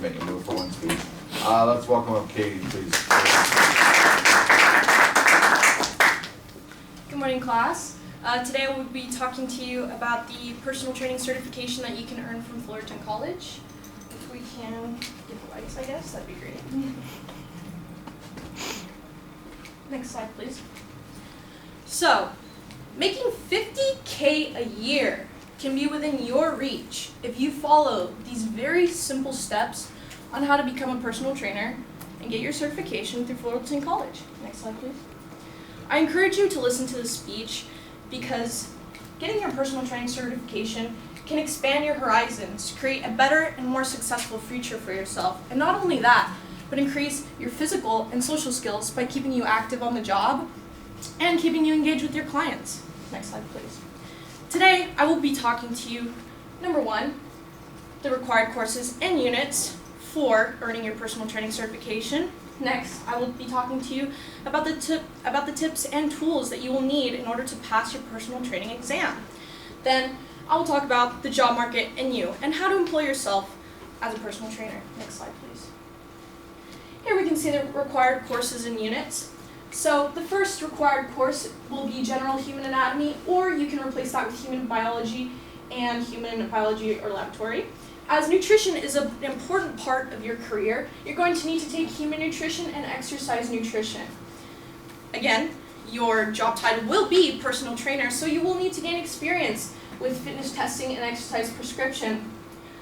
recommend you move for one speech. Let's welcome up Katie, please. Good morning, class. Today I will be talking to you about the personal training certification that you can earn from Fullerton College. If we can get the lights, I guess, that'd be great. Next slide, please. So, making $50K a year can be within your reach if you follow these very simple steps on how to become a personal trainer and get your certification through Fullerton College. Next slide, please. I encourage you to listen to this speech because getting your personal training certification can expand your horizons, create a better and more successful future for yourself. And not only that, but increase your physical and social skills by keeping you active on the job and keeping you engaged with your clients. Next slide, please. Today, I will be talking to you, number one, the required courses and units for earning your personal training certification. Next, I will be talking to you about the tips and tools that you will need in order to pass your personal training exam. Then, I will talk about the job market and you, and how to employ yourself as a personal trainer. Next slide, please. Here we can see the required courses and units. So the first required course will be General Human Anatomy, or you can replace that with Human Biology and Human Biology or Laboratory. As nutrition is an important part of your career, you're going to need to take Human Nutrition and Exercise Nutrition. Again, your job title will be Personal Trainer, so you will need to gain experience with fitness testing and exercise prescription.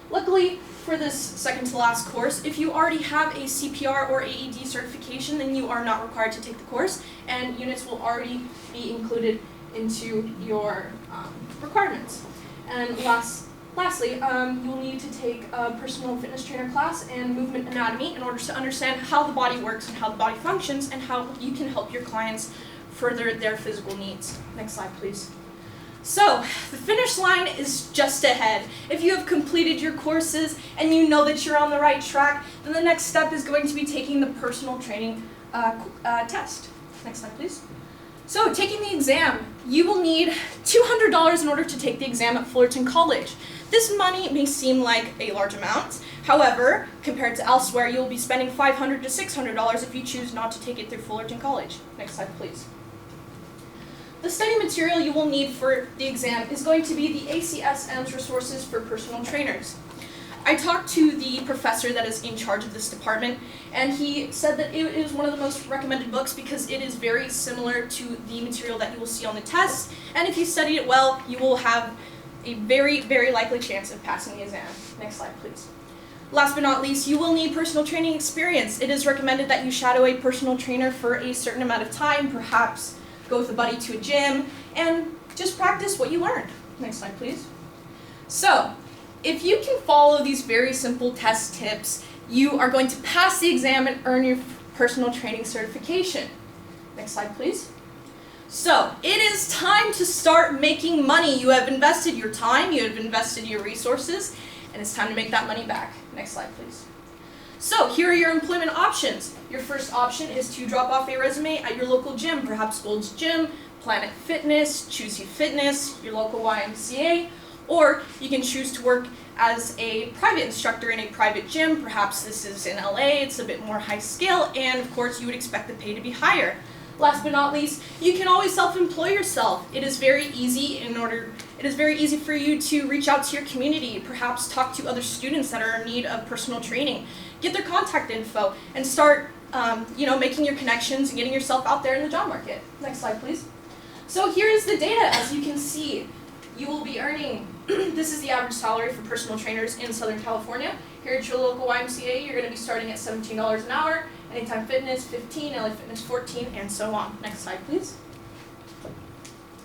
Luckily, for this second to last course, if you already have a CPR or AED certification, then you are not required to take the course, and units will already be included into your requirements. And lastly, you will need to take a personal fitness trainer class and movement anatomy in order to understand how the body works and how the body functions and how you can help your clients further their physical needs. Next slide, please. So, the finish line is just ahead. If you have completed your courses and you know that you're on the right track, then the next step is going to be taking the personal training test. Next slide, please. So, taking the exam, you will need $200 in order to take the exam at Fullerton College. This money may seem like a large amount. However, compared to elsewhere, you'll be spending $500 to $600 if you choose not to take it through Fullerton College. Next slide, please. The study material you will need for the exam is going to be the ACSM's resources for personal trainers. I talked to the professor that is in charge of this department, and he said that it is one of the most recommended books because it is very similar to the material that you will see on the test, and if you study it well, you will have a very, very likely chance of passing the exam. Next slide, please. Last but not least, you will need personal training experience. It is recommended that you shadow a personal trainer for a certain amount of time, perhaps go with a buddy to a gym, and just practice what you learned. Next slide, please. So, if you can follow these very simple test tips, you are going to pass the exam and earn your personal training certification. Next slide, please. So, it is time to start making money. You have invested your time, you have invested your resources, and it's time to make that money back. Next slide, please. So, here are your employment options. Your first option is to drop off a resume at your local gym, perhaps Gold's Gym, Planet Fitness, Choose You Fitness, your local YMCA, or you can choose to work as a private instructor in a private gym. Perhaps this is in LA, it's a bit more high scale, and of course you would expect the pay to be higher. Last but not least, you can always self-employ yourself. It is very easy for you to reach out to your community, perhaps talk to other students that are in need of personal training, get their contact info, and start making your connections and getting yourself out there in the job market. Next slide, please. So here is the data. As you can see, you will be earning, this is the average salary for personal trainers in Southern California. Here at your local YMCA, you're going to be starting at $17 an hour, Anytime Fitness, $15, LA Fitness, $14, and so on. Next slide, please.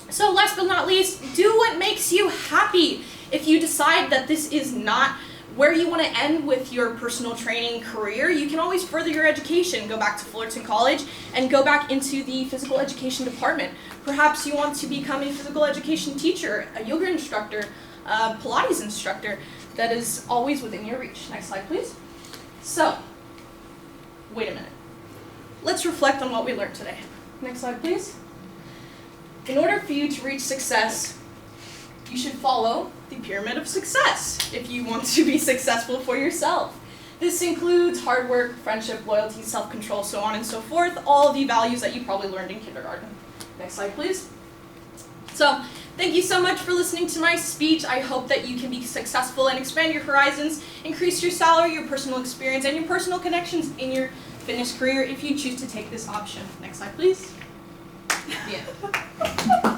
So last but not least, do what makes you happy. If you decide that this is not where you want to end with your personal training career, you can always further your education. Go back to Fullerton College and go back into the physical education department. Perhaps you want to become a physical education teacher, a yoga instructor, a Pilates instructor. That is always within your reach. Next slide, please. So, wait a minute. Let's reflect on what we learned today. Next slide, please. In order for you to reach success, you should follow the pyramid of success if you want to be successful for yourself. This includes hard work, friendship, loyalty, self-control, so on and so forth, all of the values that you probably learned in kindergarten. Next slide, please. So, thank you so much for listening to my speech. I hope that you can be successful and expand your horizons, increase your salary, your personal experience, and your personal connections in your fitness career if you choose to take this option. Next slide, please. Yeah.